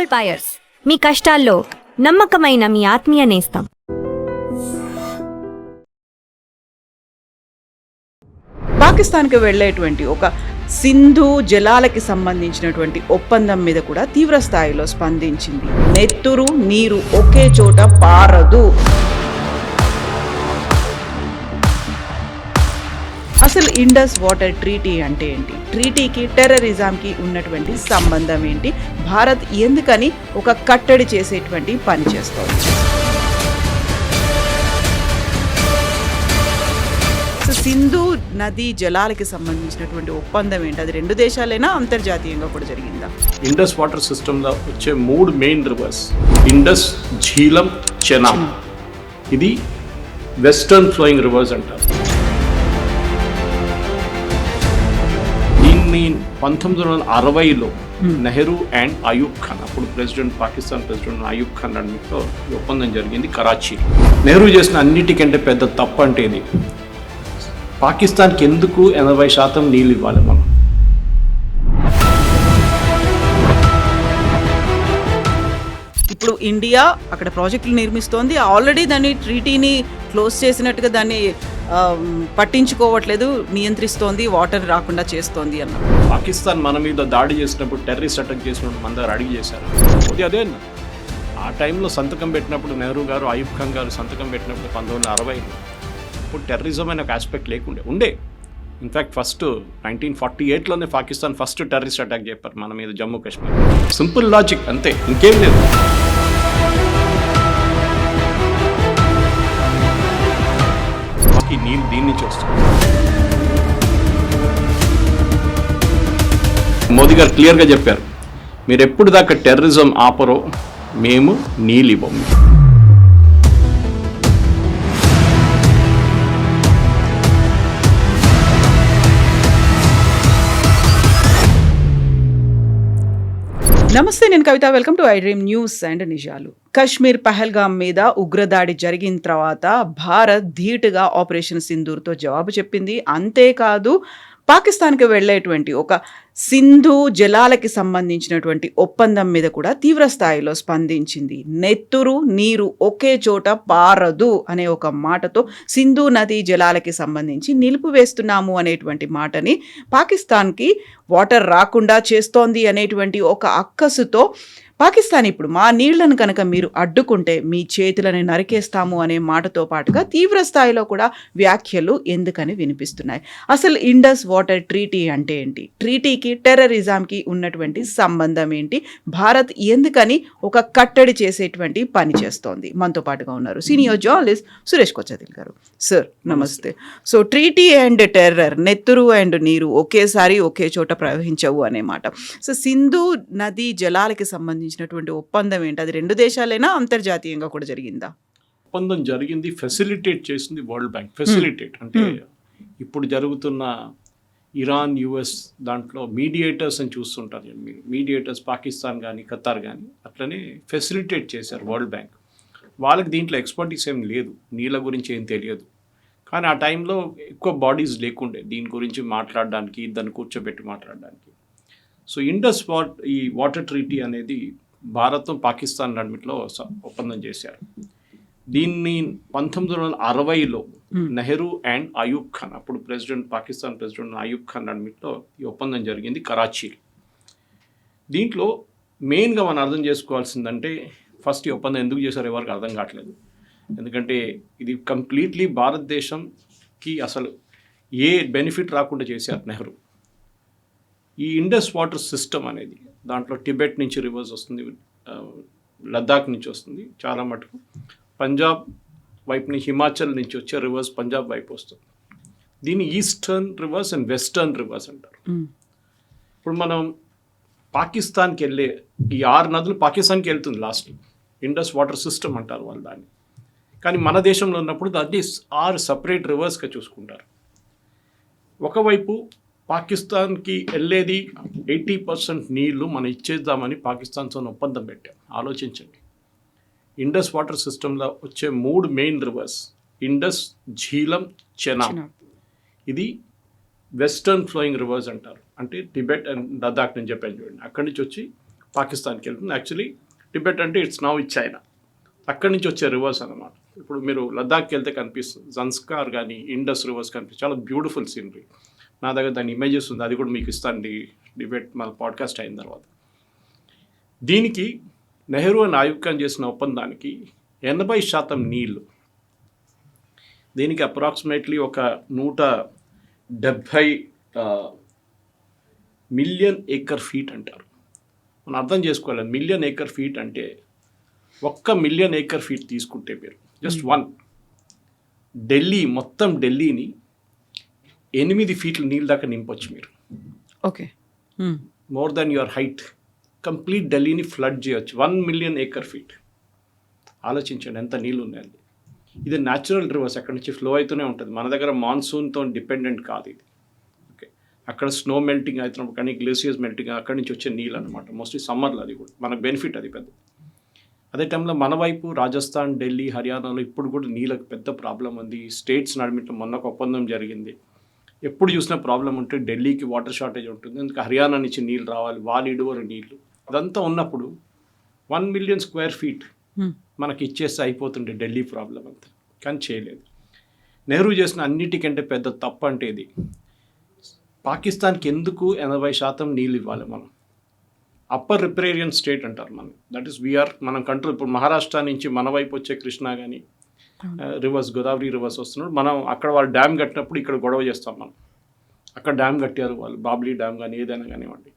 Gold buyers, మీ కష్టాల్లో నమ్మకమైన మీ ఆత్మీయ నేస్తం. పాకిస్తాన్కి వెళ్ళేటువంటి ఒక సింధు జలాలకి సంబంధించినటువంటి ఒప్పందం మీద కూడా తీవ్ర స్థాయిలో స్పందించింది. నెత్తురు నీరు ఒకే చోట పారదు. అసలు ఇండస్ వాటర్ ట్రీటీ అంటే ఏంటి? ట్రీటీకి టెర్రరిజంకి ఉన్నటువంటి సంబంధం ఏంటి? భారత్ ఎందుకని ఒక కట్టడి చేసేటువంటి పని చేస్తోంది? సింధు నది జలాలకి సంబంధించినటువంటి ఒప్పందం ఏంటి? అది రెండు దేశాలైనా అంతర్జాతీయంగా కూడా జరిగిందా? ఇండస్ వాటర్ సిస్టంలో వచ్చే 3 మెయిన్ రివర్స్ ఇండస్, ఝీలం, చెనాబ్. ఇది వెస్టర్న్ ఫ్లోయింగ్ రివర్స్ అంటారు. దీన్ని 1960లో నెహ్రూ అండ్ అయూబ్ ఖాన్, అప్పుడు పాకిస్తాన్ ప్రెసిడెంట్ అయూబ్ ఖాన్ అన్నిటితో ఈ ఒప్పందం జరిగింది కరాచీ. నెహ్రూ చేసిన అన్నిటికంటే పెద్ద తప్పు అంటే ఇది, పాకిస్తాన్కి ఎందుకు 80% నీళ్ళు ఇవ్వాలి మనం? ఇప్పుడు ఇండియా అక్కడ ప్రాజెక్టులు నిర్మిస్తోంది, ఆల్రెడీ దాన్ని ట్రీటీని క్లోజ్ చేసినట్టుగా దాన్ని పట్టించుకోవట్లేదు, నియంత్రిస్తోంది, వాటర్ రాకుండా చేస్తోంది అన్నారు. పాకిస్తాన్ మన మీద దాడి చేసినప్పుడు, టెర్రరిస్ట్ అటాక్ చేసినప్పుడు మన దగ్గర అడిగి చేశారు. అదే ఆ టైంలో సంతకం పెట్టినప్పుడు నెహ్రూ గారు, అయూబ్ ఖాన్ గారు సంతకం పెట్టినప్పుడు 1960లో ఇప్పుడు టెర్రరిజం అనే ఒక ఆస్పెక్ట్ ఉండే. ఇన్ఫ్యాక్ట్ ఫస్ట్ 1948లోనే పాకిస్తాన్ ఫస్ట్ టెర్రరిస్ట్ అటాక్ చెప్పారు మన మీద జమ్మూ కాశ్మీర్. సింపుల్ లాజిక్ అంతే, ఇంకేం లేదు. మాకు నీళ్ళు దీని నుంచి వస్తుంది. మోదీ గారు క్లియర్గా చెప్పారు, మీరు ఎప్పుడు దాకా టెర్రరిజం ఆపరో మేము నీళ్ళు ఇవ్వము. నమస్తే, నేను Kavita. Welcome to I dream news and నిజాలు. కశ్మీర్ పహల్గామ్ మీద ఉగ్రదాడి జరిగిన తర్వాత భారత్ ధీటుగా ఆపరేషన్ సింధూర్తో జవాబు చెప్పింది. అంతేకాదు, పాకిస్తాన్కి వెళ్ళేటువంటి ఒక సింధు జలాలకి సంబంధించినటువంటి ఒప్పందం మీద కూడా తీవ్ర స్థాయిలో స్పందించింది. నెత్తురు నీరు ఒకే చోట పారదు అనే ఒక మాటతో సింధు నది జలాలకి సంబంధించి నిలిపివేస్తున్నాము అనేటువంటి మాటని, పాకిస్తాన్కి వాటర్ రాకుండా చేస్తోంది అనేటువంటి ఒక అక్కసుతో పాకిస్తాన్ ఇప్పుడు మా నీళ్లను కనుక మీరు అడ్డుకుంటే మీ చేతులను నరికేస్తాము అనే మాటతో పాటుగా తీవ్ర స్థాయిలో కూడా వ్యాఖ్యలు ఎందుకని వినిపిస్తున్నాయి. అసలు ఇండస్ వాటర్ ట్రీటీ అంటే ఏంటి? ట్రీటీకి టెర్రరిజంకి ఉన్నటువంటి సంబంధం ఏంటి? భారత్ ఎందుకని ఒక కట్టడి చేసేటువంటి పని చేస్తోంది? మనతో పాటుగా ఉన్నారు సీనియర్ జర్నలిస్ట్ సురేష్ కొచ్చదిల్ గారు. సార్ నమస్తే. సో ట్రీటీ అండ్ టెర్రర్, నెత్తురు అండ్ నీరు ఒకేసారి ఒకే చోట ప్రవహించవు అనే మాట. సో సింధు నది జలాలకి సంబంధించినటువంటి ఒప్పందం ఏంటి? అది రెండు దేశాలైనా అంతర్జాతీయంగా కూడా జరిగిందా? ఒప్పందం జరిగింది, ఫెసిలిటేట్ చేసింది వరల్డ్ బ్యాంక్. ఫెసిలిటేట్ అంటే ఇప్పుడు జరుగుతున్న ఇరాన్, యుఎస్ దాంట్లో మీడియేటర్స్ అని చూస్తుంటారు. మీడియేటర్స్ పాకిస్తాన్ కానీ ఖతార్ కానీ అట్లనే ఫెసిలిటేట్ చేశారు వరల్డ్ బ్యాంక్. వాళ్ళకి దీంట్లో ఎక్స్పర్టీస్ ఏం లేదు, నీళ్ళ గురించి ఏం తెలియదు. కానీ ఆ టైంలో ఎక్కువ బాడీస్ లేకుండే దీని గురించి మాట్లాడడానికి, దాన్ని కూర్చోబెట్టి మాట్లాడడానికి. సో ఇండస్ ఈ వాటర్ ట్రీటీ అనేది భారత్, పాకిస్తాన్ రెండిట్లో ఒప్పందం చేశారు. దీన్ని 1960లో నెహ్రూ అండ్ అయూబ్ ఖాన్, అప్పుడు పాకిస్తాన్ ప్రెసిడెంట్ అయూబ్ ఖాన్ రెండిట్లో ఈ ఒప్పందం జరిగింది కరాచీ. దీంట్లో మెయిన్గా మనం అర్థం చేసుకోవాల్సిందంటే, ఫస్ట్ ఈ ఒప్పందం ఎందుకు చేశారో ఎవరికి అర్థం కావట్లేదు. ఎందుకంటే ఇది కంప్లీట్లీ భారతదేశంకి అసలు ఏ బెనిఫిట్ రాకుండా చేశారు నెహ్రూ. ఈ ఇండస్ వాటర్ సిస్టమ్ అనేది దాంట్లో టిబెట్ నుంచి రివర్స్ వస్తుంది, లద్దాఖ్ నుంచి వస్తుంది, చాలా మటుకు పంజాబ్ వైపుని, హిమాచల్ నుంచి వచ్చే రివర్స్ పంజాబ్ వైపు వస్తుంది. దీన్ని eastern reverse and western reverse అంటారు. ఇప్పుడు మనం పాకిస్తాన్కి వెళ్ళే ఈ 6 నదులు పాకిస్తాన్కి వెళ్తుంది లాస్ట్, ఇండస్ వాటర్ సిస్టమ్ అంటారు వాళ్ళు దాన్ని. కానీ మన దేశంలో ఉన్నప్పుడు దాన్ని 6 సపరేట్ రివర్స్గా చూసుకుంటారు. ఒకవైపు పాకిస్తాన్కి వెళ్ళేది 80% నీళ్లు మనం ఇచ్చేద్దామని పాకిస్తాన్తో ఒప్పందం పెట్టాం. ఆలోచించండి, ఇండస్ వాటర్ సిస్టంలో వచ్చే 3 మెయిన్ రివర్స్ ఇండస్, ఝీలం, చెనాబ్. ఇది వెస్టర్న్ ఫ్లోయింగ్ రివర్స్ అంటారు. అంటే టిబెట్ అండ్ లద్దాఖ్ నుంచి చెప్పాను చూడండి, అక్కడి నుంచి వచ్చి పాకిస్తాన్కి వెళ్తుంది. యాక్చువల్లీ టిబెట్ అంటే ఇట్స్ నౌ ఇట్ చైనా. అక్కడి నుంచి వచ్చే రివర్స్ అనమాట. ఇప్పుడు మీరు లద్దాఖ్కి వెళ్తే కనిపిస్తుంది, జన్స్కార్ కానీ ఇండస్ రివర్స్ కనిపిస్తుంది, చాలా బ్యూటిఫుల్ సీనరీ. నా దగ్గర దాని ఇమేజెస్ ఉంది, అది కూడా మీకు ఇస్తాను డిబేట్ మన పాడ్కాస్ట్ అయిన తర్వాత. దీనికి నెహ్రూ అండ్ అయూబ్ ఖాన్ చేసిన ఒప్పందానికి 80% నీళ్లు, దీనికి అప్రాక్సిమేట్లీ ఒక 170 మిలియన్ ఏకర్ ఫీట్ అంటారు. మనం అర్థం చేసుకోవాలి, మిలియన్ ఏకర్ ఫీట్ అంటే 1 మిలియన్ ఏకర్ ఫీట్ తీసుకుంటే మీరు జస్ట్ ఢిల్లీ మొత్తం ఢిల్లీని 8 ఫీట్ల నీళ్ళ దాకా నింపొచ్చు మీరు. Okay, more than your height complete ఢిల్లీని ఫ్లడ్ చేయొచ్చు 1 మిలియన్ ఏకర్ ఫీట్. ఆలోచించండి ఎంత నీళ్ళు ఉన్నాయండి. ఇది న్యాచురల్ రివర్స్, అక్కడి నుంచి ఫ్లో అవుతూనే ఉంటుంది. మన దగ్గర మాన్సూన్తో డిపెండెంట్ కాదు ఇది. ఓకే, అక్కడ స్నో మెల్టింగ్ అవుతున్నప్పుడు కానీ గ్లేసియర్స్ మెల్టింగ్ అక్కడి నుంచి వచ్చే నీళ్ళు అనమాట. మోస్ట్లీ సమ్మర్లో అది కూడా మనకు బెనిఫిట్ అది పెద్ద. అదే టైంలో మన వైపు రాజస్థాన్, ఢిల్లీ, హర్యానాలో ఇప్పుడు కూడా నీళ్ళకి పెద్ద ప్రాబ్లం ఉంది. స్టేట్స్ నడిమిట్లో మొన్న ఒక ఒప్పందం జరిగింది. ఎప్పుడు చూసినా ప్రాబ్లం ఉంటే ఢిల్లీకి వాటర్ షార్టేజ్ ఉంటుంది, ఎందుకంటే హర్యానా నుంచి నీళ్ళు రావాలి, వాళ్ళు ఇడువరు నీళ్ళు. అదంతా ఉన్నప్పుడు 1 మిలియన్ స్క్వేర్ ఫీట్ మనకి ఇచ్చేస్తే అయిపోతుండే ఢిల్లీ ప్రాబ్లం అంతా. కానీ చేయలేదు. నెహ్రూ చేసిన అన్నిటికంటే పెద్ద తప్పు అంటే ఇది. పాకిస్తాన్కి ఎందుకు 80% నీళ్ళు ఇవ్వాలి మనం? అప్పర్ రిప్రేరియన్ స్టేట్ అంటారు మనం. దట్ ఈస్ వీఆర్ మనం కంట్రోల్. ఇప్పుడు మహారాష్ట్ర నుంచి మన వైపు వచ్చే కృష్ణా కానీ రివర్స్ గోదావరి రివర్స్ వస్తున్నాడు. మనం అక్కడ వాళ్ళు డ్యామ్ కట్టినప్పుడు ఇక్కడ గొడవ చేస్తాం మనం. అక్కడ డ్యామ్ కట్టారు వాళ్ళు, బాబ్లీ డ్యామ్ కానీ ఏదైనా కానివ్వండి,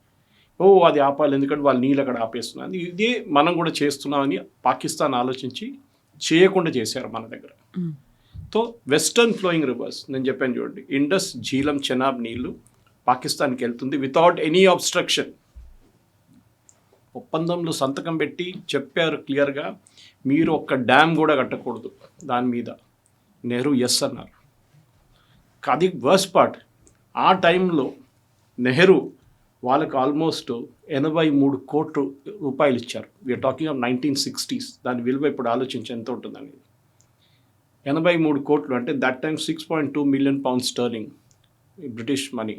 అది ఆపాలి ఎందుకంటే వాళ్ళు నీళ్ళు అక్కడ ఆపేస్తున్నారు. ఇదే మనం కూడా చేస్తున్నామని పాకిస్తాన్ ఆలోచించి చేయకుండా చేశారు మన దగ్గర. సో వెస్టర్న్ ఫ్లోయింగ్ రివర్స్ నేను చెప్పాను చూడండి, ఇండస్, ఝీలం, చెనాబ్ నీళ్లు పాకిస్తాన్కి వెళ్తుంది వితౌట్ ఎనీ అబ్స్ట్రక్షన్. ఒప్పందంలో సంతకం పెట్టి చెప్పారు క్లియర్గా, మీరు ఒక్క డ్యామ్ కూడా కట్టకూడదు దాని మీద. నెహ్రూ ఎస్ అన్నారు. అది వర్స్ట్ పార్ట్. ఆ టైంలో నెహ్రూ వాళ్ళకి ఆల్మోస్ట్ 83 కోట్ల రూపాయలు ఇచ్చారు. We're talking of 1960s. దాని విలువ ఇప్పుడు ఆలోచించి ఎంత ఉంటుందని. 83 కోట్లు అంటే that time 6.2 million pound sterling British money.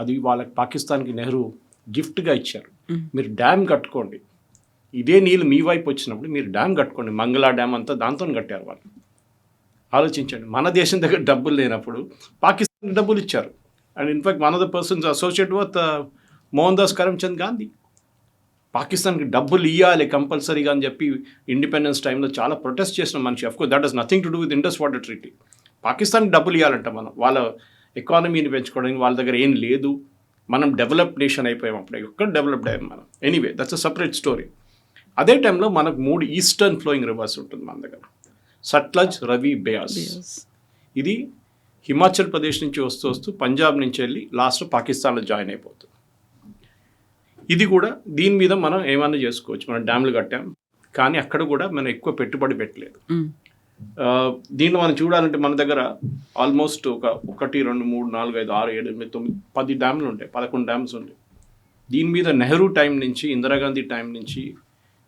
అది వాళ్ళకి పాకిస్తాన్కి నెహ్రూ గిఫ్ట్గా ఇచ్చారు. మీరు డ్యామ్ కట్టుకోండి, ఇదే నీళ్ళు మీ వైపు వచ్చినప్పుడు మీరు డ్యామ్ కట్టుకోండి. మంగళా డ్యామ్ అంతా దాంతో కట్టారు వాళ్ళు. ఆలోచించండి, మన దేశం దగ్గర డబ్బులు లేనప్పుడు పాకిస్తాన్ డబ్బులు ఇచ్చారు. And in fact one of the persons associate with Mohan Das Karamchand Gandhi. పాకిస్తాన్కి డబ్బులు ఇవ్వాలి కంపల్సరీగా అని చెప్పి ఇండిపెండెన్స్ టైంలో చాలా ప్రొటెస్ట్ చేసిన మనిషి. Of course that has nothing to do with Indus water treaty. పాకిస్తాన్కి డబ్బులు ఇవ్వాలంట మనం, వాళ్ళ ఎకానమీని పెంచుకోవడానికి. వాళ్ళ దగ్గర ఏం లేదు, మనం డెవలప్డ్ నేషన్ అయిపోయాం అప్పుడు. ఎక్కడ డెవలప్డ్ అయ్యాం మనం. Anyway that's a separate story. అదే టైంలో మనకు 3 ఈస్టర్న్ ఫ్లోయింగ్ రివర్స్ ఉంటుంది మన దగ్గర. సట్లజ్, రవి, బయాస్. ఇది హిమాచల్ ప్రదేశ్ నుంచి వస్తూ వస్తూ పంజాబ్ నుంచి వెళ్ళి లాస్ట్ పాకిస్తాన్లో జాయిన్ అయిపోతుంది. ఇది కూడా దీని మీద మనం ఏమైనా చేసుకోవచ్చు. మనం డ్యామ్లు కట్టాం, కానీ అక్కడ కూడా మనం ఎక్కువ పెట్టుబడి పెట్టలేదు. దీన్ని మనం చూడాలంటే మన దగ్గర ఆల్మోస్ట్ ఒక 1, 2, 3, 4, 5, 6, 7, 8, 9, 10 డ్యామ్లు ఉంటాయి, 11 డ్యామ్స్ ఉంటాయి. దీని మీద నెహ్రూ టైం నుంచి, ఇందిరాగాంధీ టైం నుంచి,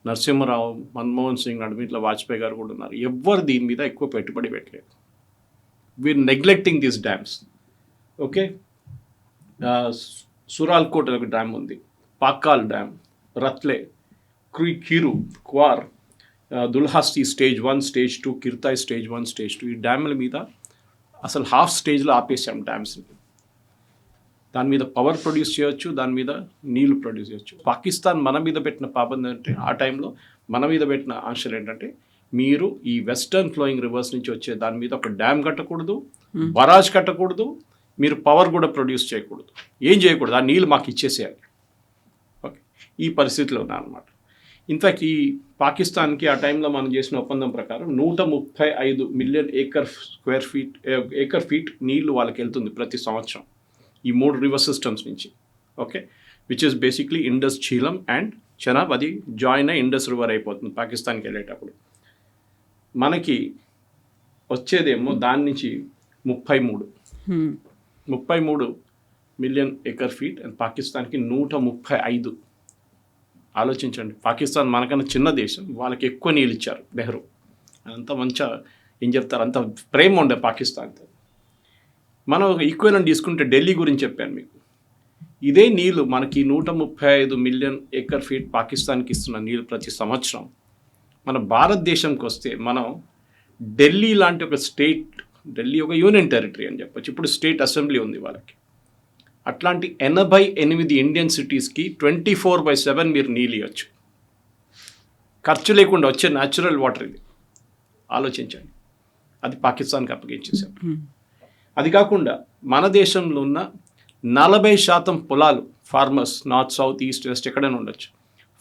నరసింహరావు, మన్మోహన్ సింగ్, నడుమిట్ల వాజ్పేయి గారు కూడా ఉన్నారు. ఎవ్వరు దీని మీద ఎక్కువ పెట్టుబడి పెట్టలేదు. We're neglecting these dams. Okay, Suralkot ఒక డ్యామ్ ఉంది, Pakal dam, Ratle, Kiru, Kwar, Dulhasti stage 1, stage 2, Kirthai stage 1, stage 2. ఈ డ్యామ్ల మీద అసలు హాఫ్ స్టేజ్లో ఆపేసాం డ్యామ్స్ని. దాని మీద పవర్ ప్రొడ్యూస్ చేయొచ్చు, దాని మీద నీళ్లు ప్రొడ్యూస్ చేయొచ్చు. పాకిస్తాన్ మన మీద పెట్టిన పాబంది అంటే, ఆ టైంలో మన మీద పెట్టిన ఆంక్షలు ఏంటంటే, మీరు ఈ వెస్టర్న్ ఫ్లోయింగ్ రివర్స్ నుంచి వచ్చే దాని మీద ఒక డ్యామ్ కట్టకూడదు, బరాజ్ కట్టకూడదు, మీరు పవర్ కూడా ప్రొడ్యూస్ చేయకూడదు, ఏం చేయకూడదు, ఆ నీళ్ళు మాకు ఇచ్చేసేయాలి. ఓకే, ఈ పరిస్థితిలో ఉన్నారన్నమాట. ఇన్ఫ్యాక్ట్ ఈ పాకిస్తాన్కి ఆ టైంలో మనం చేసిన ఒప్పందం ప్రకారం 135 మిలియన్ ఏకర్ ఫీట్ నీళ్లు వాళ్ళకి వెళ్తుంది ప్రతి సంవత్సరం ఈ 3 రివర్ సిస్టమ్స్ నుంచి. Okay, which is basically Indus, Jhelum and Chenab. అది జాయిన్ అయ్యి ఇండస్ రివర్ అయిపోతుంది పాకిస్తాన్కి వెళ్ళేటప్పుడు. మనకి వచ్చేదేమో దాని నుంచి 33 మిలియన్ ఏకర్ ఫీట్ అండ్ పాకిస్తాన్కి 135. ఆలోచించండి, పాకిస్తాన్ మనకన్నా చిన్న దేశం, వాళ్ళకి ఎక్కువ నీళ్ళు ఇచ్చారు నెహ్రూ. అంత మంచిగా ఏం చెప్తారు, అంత ప్రేమ ఉండే పాకిస్తాన్తో. మనం ఒక ఈక్వెలెంట్ తీసుకుంటే ఢిల్లీ గురించి చెప్పాను మీకు. ఇదే నీళ్ళు మనకి 135 మిలియన్ ఎకర్ ఫీట్ పాకిస్తాన్కి ఇస్తున్న నీళ్ళు ప్రతి సంవత్సరం మన భారతదేశంకి వస్తే మనం ఢిల్లీ లాంటి ఒక స్టేట్, ఢిల్లీ ఒక యూనియన్ టెరిటరీ అని చెప్పొచ్చు, ఇప్పుడు స్టేట్ అసెంబ్లీ ఉంది వాళ్ళకి. అట్లాంటి 88 ఇండియన్ సిటీస్కి 24/7 మీరు నీళ్ళు ఇవ్వచ్చు, ఖర్చు లేకుండా వచ్చే న్యాచురల్ వాటర్. ఇది ఆలోచించండి, అది పాకిస్తాన్కి అప్పగించేసాం. అది కాకుండా మన దేశంలో ఉన్న 40% పొలాలు, farmers north south east west ఎక్కడైనా ఉండొచ్చు,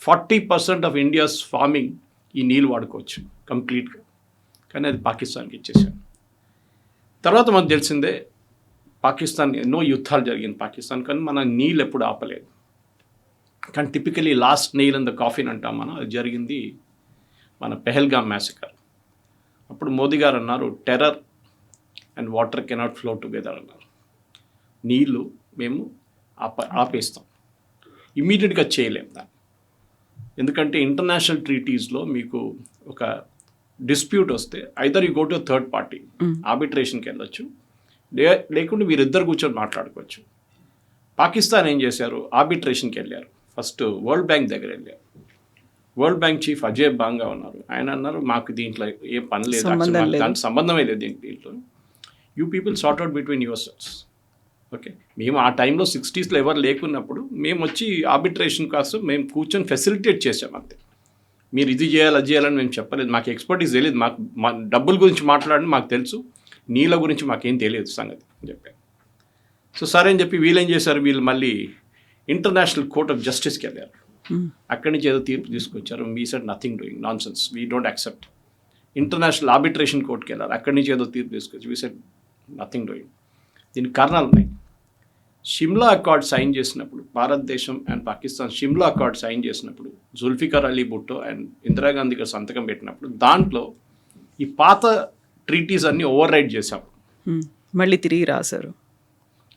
40% ఆఫ్ ఇండియాస్ ఫార్మింగ్ ఈ నీళ్ళు వాడుకోవచ్చు కంప్లీట్గా. కానీ అది పాకిస్తాన్కి ఇచ్చేసాం. తర్వాత మనకు తెలిసిందే పాకిస్తాన్ ఎన్నో యుద్ధాలు జరిగింది పాకిస్తాన్, కానీ మన నీళ్ళు ఎప్పుడు ఆపలేదు. కానీ typically last nail in the coffin అంటాం మనం, అది జరిగింది మన పెహల్గామ్ మ్యాసకర్. అప్పుడు మోదీ గారు అన్నారు, terror and water cannot flow together అన్నారు. నీళ్ళు మేము ఆపేస్తాం, ఇమ్మీడియట్గా చేయలేం దాన్ని. ఎందుకంటే ఇంటర్నేషనల్ ట్రీటీస్లో మీకు ఒక డిస్ప్యూట్ వస్తే either you go to third party, ఆర్బిట్రేషన్కి వెళ్ళొచ్చు, లేకుంటే వీరిద్దరు కూర్చొని మాట్లాడుకోవచ్చు. పాకిస్తాన్ ఏం చేశారు, ఆర్బిట్రేషన్కి వెళ్ళారు. ఫస్ట్ వరల్డ్ బ్యాంక్ దగ్గర వెళ్ళారు. వరల్డ్ బ్యాంక్ చీఫ్ అజయ్ బాంగా ఉన్నారు. ఆయన అన్నారు, మాకు దీంట్లో ఏ పని లేదు, దానికి సంబంధమే లేదు దీంట్లో. You people sort out between your cells. Okay, మేము ఆ టైంలో 60sలో ఎవరు లేకున్నప్పుడు మేము వచ్చి ఆర్బిట్రేషన్ కోసం మేము కూర్చొని ఫెసిలిటేట్ చేసాం అంతే. మీరు ఇది చేయాలి అది చేయాలని మేము చెప్పలేదు, మాకు ఎక్స్పర్టీస్ తెలియదు, మాకు మా డబ్బుల గురించి మాట్లాడని మాకు తెలుసు, నీళ్ళ గురించి మాకేం తెలియదు సంగతి అని చెప్పారు. సో సరే అని చెప్పి వీళ్ళు ఏం చేశారు, వీళ్ళు మళ్ళీ ఇంటర్నేషనల్ కోర్ట్ ఆఫ్ జస్టిస్కి వెళ్ళారు. అక్కడి నుంచి ఏదో తీర్పు తీసుకొచ్చారు. We said nothing doing, nonsense, we don't accept. International arbitration కోర్ట్కి వెళ్ళారు. అక్కడి నుంచి ఏదో తీర్పు తీసుకొచ్చి వీ సెడ్ నథింగ్ డూయింగ్. దీనికి కారణాలు ఉన్నాయి. షిమ్లా అకార్డ్ సైన్ చేసినప్పుడు, భారతదేశం and Pakistan Shimla accord sign చేసినప్పుడు, జుల్ఫికర్ అలీ భుట్టో అండ్ ఇందిరాగాంధీ గారు సంతకం పెట్టినప్పుడు దాంట్లో ఈ పాత ట్రీటీస్ అన్నీ ఓవర్ రైడ్ చేశాం, మళ్ళీ తిరిగి రాశారు.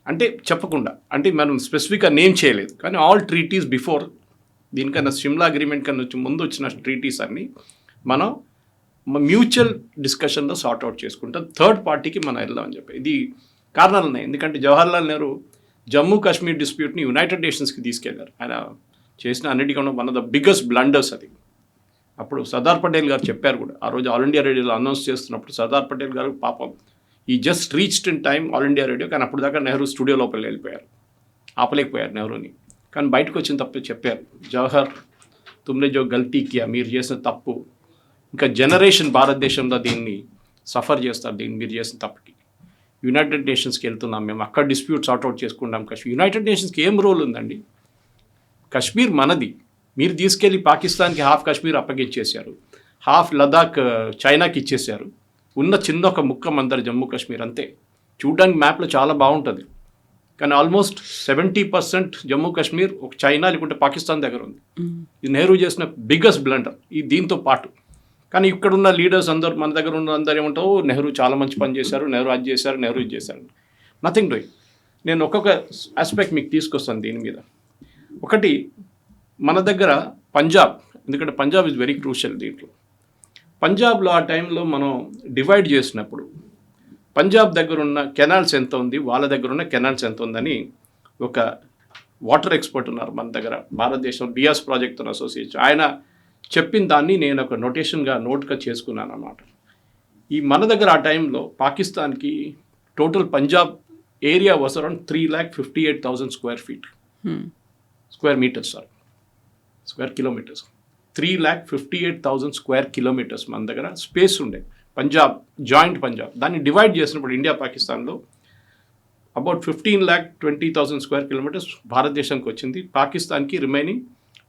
అంటే చెప్పకుండా, అంటే మనం స్పెసిఫిక్గా నేమ్ చేయలేదు, కానీ ఆల్ ట్రీటీస్ బిఫోర్ దీనికన్నా షిమ్లా అగ్రిమెంట్ కన్నా ముందు వచ్చిన ట్రీటీస్ అన్నీ మనం మ్యూచువల్ డిస్కషన్లో సార్ట్ అవుట్ చేసుకుంటాం, థర్డ్ పార్టీకి మనం వెళ్దామని చెప్పి. ఇది కారణాలు ఉన్నాయి. ఎందుకంటే జవహర్లాల్ నెహ్రూ జమ్మూ కాశ్మీర్ డిస్ప్యూట్ని యునైటెడ్ నేషన్స్కి తీసుకెళ్లారు. ఆయన చేసిన అన్నిటికన్నా one of the biggest blunders అది. అప్పుడు సర్దార్ పటేల్ గారు చెప్పారు కూడా, ఆ రోజు ఆల్ ఇండియా రేడియోలో అనౌన్స్ చేస్తున్నప్పుడు సర్దార్ పటేల్ గారు పాపం ఈ just reached in time all India radio, కానీ అప్పుడు దాకా నెహ్రూ స్టూడియో లోపల వెళ్ళిపోయారు, ఆపలేకపోయారు నెహ్రూని. కానీ బయటకు వచ్చిన తప్పు చెప్పారు, జవహర్ తుమ్నే జో గల్తీ కియా, మీరు చేసిన తప్పు ఇంకా జనరేషన్ భారతదేశంలో దీన్ని సఫర్ చేస్తారు, దీన్ని మీరు చేసిన తప్పుకి. యునైటెడ్ నేషన్స్కి వెళ్తున్నాం మేము, అక్కడ డిస్ప్యూట్ సార్ట్అవుట్ చేసుకుంటాం. యునైటెడ్ నేషన్స్కి ఏం రోల్ ఉందండి? కశ్మీర్ మనది, మీరు తీసుకెళ్ళి పాకిస్తాన్కి హాఫ్ కశ్మీర్ అప్పగించేశారు, హాఫ్ లదాఖ్ చైనాకి ఇచ్చేశారు, ఉన్న చిన్న ఒక ముక్క మందరు జమ్మూ కాశ్మీర్ అంతే. చూడడానికి మ్యాప్లో చాలా బాగుంటుంది, కానీ ఆల్మోస్ట్ 70% జమ్మూ కాశ్మీర్ ఒక చైనా లేకుంటే పాకిస్తాన్ దగ్గర ఉంది. ఇది నెహ్రూ చేసిన బిగ్గెస్ట్ బ్లండర్ ఈ దీంతో పాటు. కానీ ఇక్కడున్న లీడర్స్ అందరూ, మన దగ్గర ఉన్న అందరూ ఏమంటావు, నెహ్రూ చాలా మంచి పని చేశారు, నెహ్రూ అది చేశారు, నెహ్రూ ఇది చేశారు. Nothing doing. నేను ఒక్కొక్క ఆస్పెక్ట్ మీకు తీసుకొస్తాను దీని మీద. ఒకటి, మన దగ్గర పంజాబ్, ఎందుకంటే పంజాబ్ ఇస్ వెరీ క్రూషియల్ దీంట్లో. పంజాబ్లో ఆ టైంలో మనం డివైడ్ చేసినప్పుడు పంజాబ్ దగ్గర ఉన్న కెనాల్స్ ఎంత ఉంది, వాళ్ళ దగ్గర ఉన్న కెనాల్స్ ఎంత ఉందని ఒక వాటర్ ఎక్స్పర్ట్ ఉన్నారు మన దగ్గర, భారతదేశం బియాస్ ప్రాజెక్ట్తో అసోసియేషన్, ఆయన చెప్పిన దాన్ని నేను ఒక నోట్గా చేసుకున్నాను అన్నమాట. ఈ మన దగ్గర ఆ టైంలో పాకిస్తాన్కి total Punjab area was around 3,58,000 square metres, square kilometres, 3,58,000 square kilometres మన దగ్గర స్పేస్ ఉండే పంజాబ్, జాయింట్ పంజాబ్. దాన్ని డివైడ్ చేసినప్పుడు ఇండియా పాకిస్తాన్లో అబౌట్ 15,20,000 స్క్వేర్ కిలోమీటర్స్ భారతదేశానికి వచ్చింది, పాకిస్తాన్కి రిమైనింగ్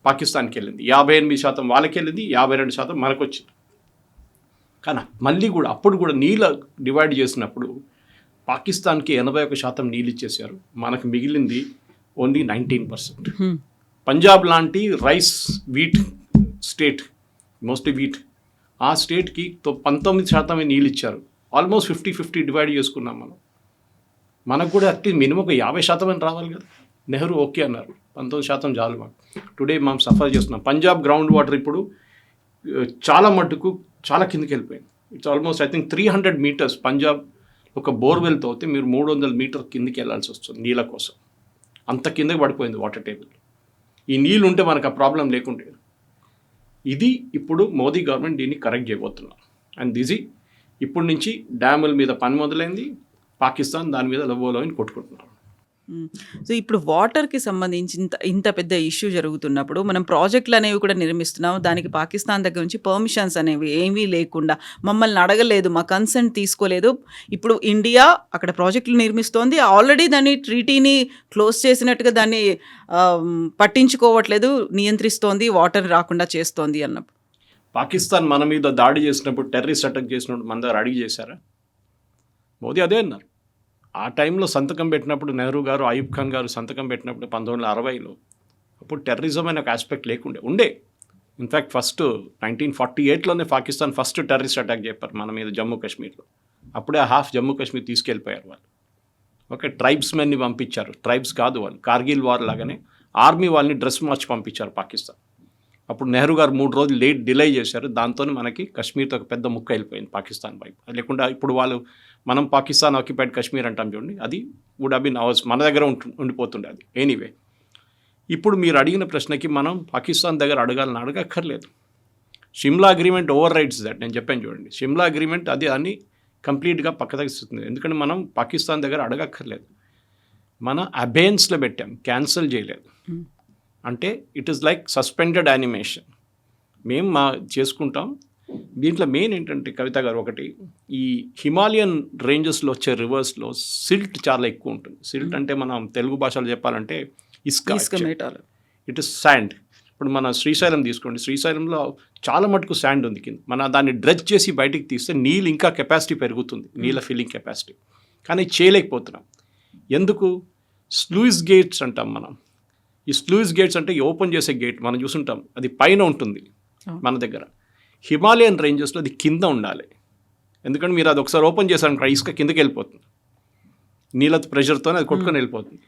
పాకిస్తాన్కి వెళ్ళింది. 58% వాళ్ళకి వెళ్ళింది, 52% మనకు వచ్చింది. కానీ మళ్ళీ కూడా అప్పుడు కూడా నీళ్ళ డివైడ్ చేసినప్పుడు పాకిస్తాన్కి 81% నీళ్ళు ఇచ్చేసారు, మనకు మిగిలింది ఓన్లీ 19%. పంజాబ్ లాంటి rice wheat state, mostly wheat, ఆ స్టేట్కి 19% నీళ్ళు ఇచ్చారు. ఆల్మోస్ట్ 50-50 డివైడ్ చేసుకున్నాం మనం. మనకు కూడా అట్లీస్ట్ మినిమం ఒక 50% రావాలి కదా. నెహ్రూ ఓకే అన్నారు, 19% చాలు మాకు. టుడే మనం సఫర్ చేస్తున్నాం. పంజాబ్ గ్రౌండ్ వాటర్ ఇప్పుడు చాలా మట్టుకు చాలా కిందకి వెళ్ళిపోయింది. It's almost I think 300 meters Punjab ఒక బోర్వెల్తో అయితే మీరు 300 meters కిందికి వెళ్ళాల్సి వస్తుంది నీళ్ళ కోసం. అంత కిందకి పడిపోయింది వాటర్ టేబుల్. ఈ నీళ్ళు ఉంటే మనకు ఆ ప్రాబ్లం లేకుండే. ఇది ఇప్పుడు మోదీ గవర్నమెంట్ దీన్ని కరెక్ట్ చేయబోతున్నారు. అండ్ ఇప్పటి నుంచి డ్యాముల మీద పని మొదలైంది. పాకిస్తాన్ దాని మీద లవ్వోలోని కొట్టుకుంటున్నారు. సో ఇప్పుడు వాటర్కి సంబంధించి ఇంత పెద్ద ఇష్యూ జరుగుతున్నప్పుడు మనం ప్రాజెక్టులు అనేవి కూడా నిర్మిస్తున్నాం. దానికి పాకిస్తాన్ దగ్గర నుంచి పర్మిషన్స్ అనేవి ఏమీ లేకుండా, మమ్మల్ని అడగలేదు, మా కన్సెంట్ తీసుకోలేదు. ఇప్పుడు ఇండియా అక్కడ ప్రాజెక్టులు నిర్మిస్తోంది. ఆల్రెడీ దాన్ని ట్రీటీని క్లోజ్ చేసినట్టుగా దాన్ని పట్టించుకోవట్లేదు, నియంత్రిస్తోంది, వాటర్ రాకుండా చేస్తోంది అన్నప్పుడు. పాకిస్తాన్ మన మీద దాడి చేసినప్పుడు, టెర్రరిస్ట్ అటాక్ చేసినప్పుడు మన దగ్గర అడిగి చేశారా? మోదీ అదే అన్నారు. ఆ టైంలో సంతకం పెట్టినప్పుడు నెహ్రూ గారు, అయూబ్ ఖాన్ గారు సంతకం పెట్టినప్పుడు 1960లో అప్పుడు టెర్రరిజం అనే ఒక ఆస్పెక్ట్ ఉండే. ఇన్ఫ్యాక్ట్ ఫస్ట్ 1948లోనే పాకిస్తాన్ ఫస్ట్ టెర్రరిస్ట్ అటాక్ చెప్పారు మన మీద జమ్మూ కాశ్మీర్లో. అప్పుడే హాఫ్ జమ్మూ కాశ్మీర్ తీసుకెళ్ళిపోయారు వాళ్ళు. ఓకే, ట్రైబ్స్మెన్ని పంపించారు. ట్రైబ్స్ కాదు వాళ్ళు, కార్గిల్ వార్ లాగానే ఆర్మీ వాళ్ళని డ్రెస్ మార్చి పంపించారు పాకిస్తాన్. అప్పుడు నెహ్రూ గారు 3 రోజులు డిలే చేశారు. దాంతో మనకి కాశ్మీర్తో ఒక పెద్ద ముక్క వెళ్ళిపోయింది పాకిస్తాన్ వైపు. లేకుండా ఇప్పుడు మనం పాకిస్తాన్ ఆక్యుపైడ్ కాశ్మీర్ అంటాం చూడండి, అది వుడ్ హ్యావ్ బీన్ అవర్స్, మన దగ్గర ఉండిపోతుండే అది. ఎనీవే, ఇప్పుడు మీరు అడిగిన ప్రశ్నకి మనం పాకిస్తాన్ దగ్గర అడగక్కర్లేదు. Shimla agreement overrides that. నేను చెప్పాను చూడండి, షిమ్లా అగ్రిమెంట్ అది అన్ని కంప్లీట్గా పక్కదగిస్తుంది. ఎందుకంటే మనం పాకిస్తాన్ దగ్గర అడగక్కర్లేదు. మన అబేన్స్లో పెట్టాం, క్యాన్సిల్ చేయలేదు. అంటే it is like suspended animation. మేము చేసుకుంటాం. దీంట్లో మెయిన్ ఏంటంటే కవిత గారు, ఒకటి ఈ హిమాలయన్ రేంజెస్లో వచ్చే రివర్స్లో సిల్ట్ చాలా ఎక్కువ ఉంటుంది. సిల్ట్ అంటే మనం తెలుగు భాషలో చెప్పాలంటే ఇసుక మేటాలు. It is sand. ఇప్పుడు మన శ్రీశైలం తీసుకోండి, శ్రీశైలంలో చాలా మటుకు శాండ్ ఉంది కింద. మన దాన్ని డ్రెజ్ చేసి బయటికి తీస్తే నీళ్ళు ఇంకా కెపాసిటీ పెరుగుతుంది, నీళ్ళ ఫిల్లింగ్ కెపాసిటీ. కానీ చేయలేకపోతున్నాం. ఎందుకు? స్లూయిస్ గేట్స్ అంటాం మనం. ఈ స్లూయిస్ గేట్స్ అంటే ఓపెన్ చేసే గేట్ మనం చూసుంటాం, అది పైన ఉంటుంది మన దగ్గర. హిమాలయన్ రేంజెస్లో అది కింద ఉండాలి. ఎందుకంటే మీరు అది ఒకసారి ఓపెన్ చేశారనుకో, ఇసుక కిందకి వెళ్ళిపోతుంది, నీళ్ళ ప్రెషర్తోనే అది కొట్టుకొని వెళ్ళిపోతుంది.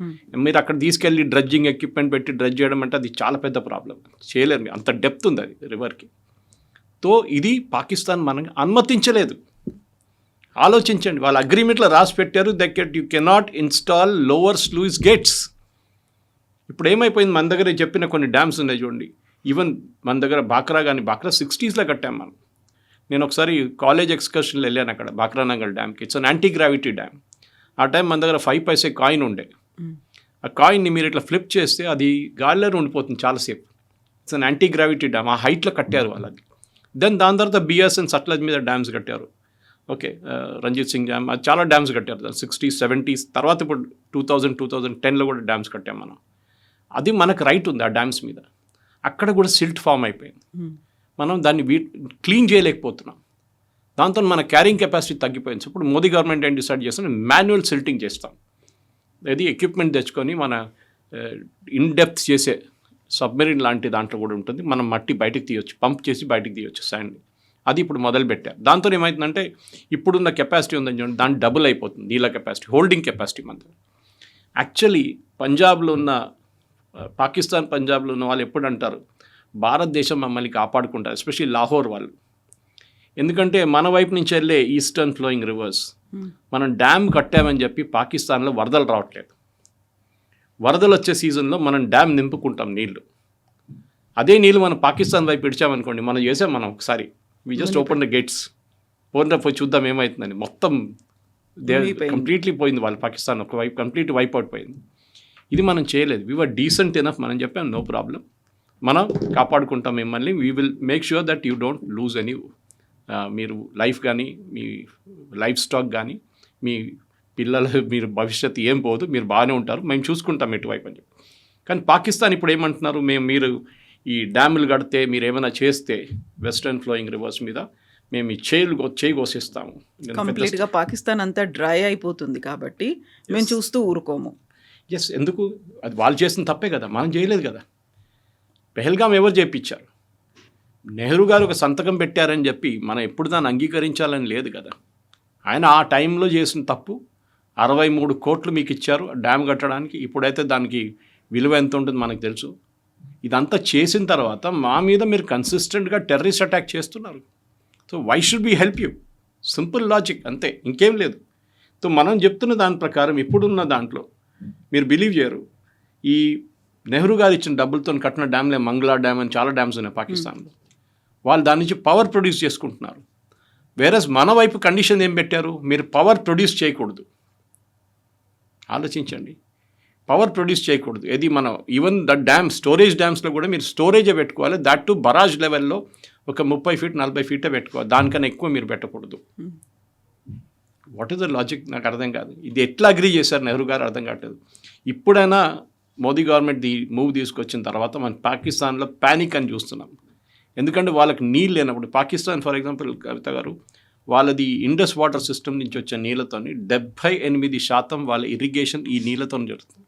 మీరు అక్కడ తీసుకెళ్ళి డ్రెడ్జింగ్ ఎక్విప్మెంట్ పెట్టి డ్రెడ్జ్ చేయడం అంటే అది చాలా పెద్ద ప్రాబ్లం, చేయలేరు. అంత డెప్త్ ఉంది అది రివర్కి. తో ఇది పాకిస్తాన్ మనకి అనుమతించలేదు. ఆలోచించండి, వాళ్ళ అగ్రిమెంట్లో రాసి పెట్టారు that you cannot install lower sluice gates. ఇప్పుడు ఏమైపోయింది, మన దగ్గర చెప్పిన కొన్ని డ్యామ్స్ ఉన్నాయి చూడండి. ఈవెన్ మన దగ్గర బాక్రా 60s కట్టాం మనం. నేను ఒకసారి కాలేజ్ ఎక్స్కర్షన్లో వెళ్ళాను అక్కడ Bhakra Nangal డ్యామ్కి. It's an anti gravity dam. ఆ టైం మన దగ్గర 5 పైసే కాయిన్ ఉండే. ఆ కాయిన్ని మీరు ఇట్లా ఫ్లిప్ చేస్తే అది గాలిలో ఉండిపోతుంది చాలాసేపు. It's an anti gravity dam. ఆ హైట్లో కట్టారు వాళ్ళది. దాని తర్వాత బిఎస్ఎన్ సట్లజ్ మీద డ్యామ్స్ కట్టారు. ఓకే, రంజిత్ సింగ్ డ్యామ్, అది చాలా డ్యామ్స్ కట్టారు 60s 70s. తర్వాత ఇప్పుడు 2010లో కూడా డ్యామ్స్ కట్టాం మనం. అది మనకు రైట్ ఉంది ఆ డ్యామ్స్ మీద. అక్కడ కూడా సిల్ట్ ఫామ్ అయిపోయింది. మనం దాన్ని క్లీన్ చేయలేకపోతున్నాం. దాంతో మన క్యారింగ్ కెపాసిటీ తగ్గిపోయింది. ఇప్పుడు మోదీ గవర్నమెంట్ ఏం డిసైడ్ చేస్తాం, మాన్యువల్ సిల్టింగ్ చేస్తాం. అది ఎక్విప్మెంట్ తెచ్చుకొని మన ఇన్ డెప్త్ చేసే సబ్మెరీన్ లాంటి దాంట్లో కూడా ఉంటుంది. మనం మట్టి బయటకు తీయొచ్చు, పంప్ చేసి బయటకు తీయొచ్చు శాండ్. అది ఇప్పుడు మొదలుపెట్టారు. దాంతో ఏమవుతుందంటే ఇప్పుడున్న కెపాసిటీ ఉందని చూడండి, దాన్ని డబుల్ అయిపోతుంది నీళ్ళ కెపాసిటీ, హోల్డింగ్ కెపాసిటీ మన. యాక్చువల్లీ పంజాబ్లో ఉన్న పాకిస్తాన్ పంజాబ్లో ఉన్న వాళ్ళు ఎప్పుడు అంటారు, భారతదేశం మమ్మల్ని కాపాడుకుంటారు, ఎస్పెషల్లీ లాహోర్ వాళ్ళు. ఎందుకంటే మన వైపు నుంచి వెళ్ళే ఈస్టర్న్ ఫ్లోయింగ్ రివర్స్, మనం డ్యామ్ కట్టామని చెప్పి పాకిస్తాన్లో వరదలు రావట్లేదు. వరదలు వచ్చే సీజన్లో మనం డ్యామ్ నింపుకుంటాం నీళ్లు. అదే నీళ్ళు మనం పాకిస్తాన్ వైపు ఇడిచామనుకోండి, మనం చేసాం. మనం ఒకసారి we just open the gates, పోయి చూద్దాం ఏమవుతుందని. మొత్తం కంప్లీట్లీ పోయింది వాళ్ళు, పాకిస్తాన్ ఒక వైపు కంప్లీట్ వైప్ అవుట్ పోయింది. ఇది మనం చేయలేదు. We were decent enough. మనం చెప్పాం నో ప్రాబ్లం, మనం కాపాడుకుంటాం మిమ్మల్ని. We will make sure that you don't lose any, మీరు లైఫ్ కానీ మీ లైఫ్ స్టాక్ కానీ మీ మీరు భవిష్యత్తు ఏం పోదు, మీరు బాగానే ఉంటారు, మేము చూసుకుంటాం ఎటువైపు అని చెప్పి. కానీ పాకిస్తాన్ ఇప్పుడు ఏమంటున్నారు, మీరు ఈ డ్యాములు కడితే, మీరు ఏమైనా చేస్తే వెస్టర్న్ ఫ్లోయింగ్ రివర్స్ మీద మేము ఈ చేయి కోసిస్తాము. కంప్లీట్గా పాకిస్తాన్ అంతా డ్రై అయిపోతుంది కాబట్టి మేము చూస్తూ ఊరుకోము. ఎస్, ఎందుకు? అది వాళ్ళు చేసిన తప్పే కదా, మనం చేయలేదు కదా. పెహల్గాం ఎవరు చేయించారు? నెహ్రూ గారు ఒక సంతకం పెట్టారని చెప్పి మనం ఎప్పుడు దాన్ని అంగీకరించాలని లేదు కదా. ఆయన ఆ టైంలో చేసిన తప్పు. 63 కోట్లు మీకు ఇచ్చారు డ్యామ్ కట్టడానికి. ఇప్పుడైతే దానికి విలువ ఎంత ఉంటుంది మనకు తెలుసు. ఇదంతా చేసిన తర్వాత మా మీద మీరు కన్సిస్టెంట్గా టెర్రరిస్ట్ అటాక్ చేస్తున్నారు. So why should be help you? Simple logic, అంతే, ఇంకేం లేదు. సో మనం చెప్తున్న దాని ప్రకారం ఇప్పుడున్న దాంట్లో మీరు బిలీవ్ చేయరు, ఈ నెహ్రూ గారు ఇచ్చిన డబ్బులతో కట్టిన డ్యామ్లే మంగళా డ్యామ్ అని చాలా డ్యామ్స్ ఉన్నాయి పాకిస్తాన్లో. వాళ్ళు దాని నుంచి పవర్ ప్రొడ్యూస్ చేసుకుంటున్నారు. వేరస్ మన వైపు కండిషన్ ఏం పెట్టారు, మీరు పవర్ ప్రొడ్యూస్ చేయకూడదు. ఆలోచించండి, పవర్ ప్రొడ్యూస్ చేయకూడదు. ఇది మనం ఈవెన్ ద డ్యామ్ స్టోరేజ్ డ్యామ్స్లో కూడా మీరు స్టోరేజే పెట్టుకోవాలి. దట్ టు బరాజ్ లెవెల్లో ఒక 30 ఫీట్ 40 ఫీటే పెట్టుకోవాలి, దానికన్నా ఎక్కువ మీరు పెట్టకూడదు. వాట్ ఈస్ ద లాజిక్ నాకు అర్థం కాదు. ఇది ఎట్లా అగ్రీ చేశారు నెహ్రూ గారు అర్థం కావట్లేదు. ఇప్పుడైనా మోదీ గవర్నమెంట్ మూవ్ తీసుకొచ్చిన తర్వాత మనం పాకిస్తాన్లో ప్యానిక్ అని చూస్తున్నాం. ఎందుకంటే వాళ్ళకి నీళ్ళు లేనప్పుడు పాకిస్తాన్ ఫర్ ఎగ్జాంపుల్ కవిత గారు వాళ్ళది ఇండస్ వాటర్ సిస్టమ్ నుంచి వచ్చే నీళ్ళతో 78% వాళ్ళ ఇరిగేషన్ ఈ నీళ్ళతో జరుగుతుంది.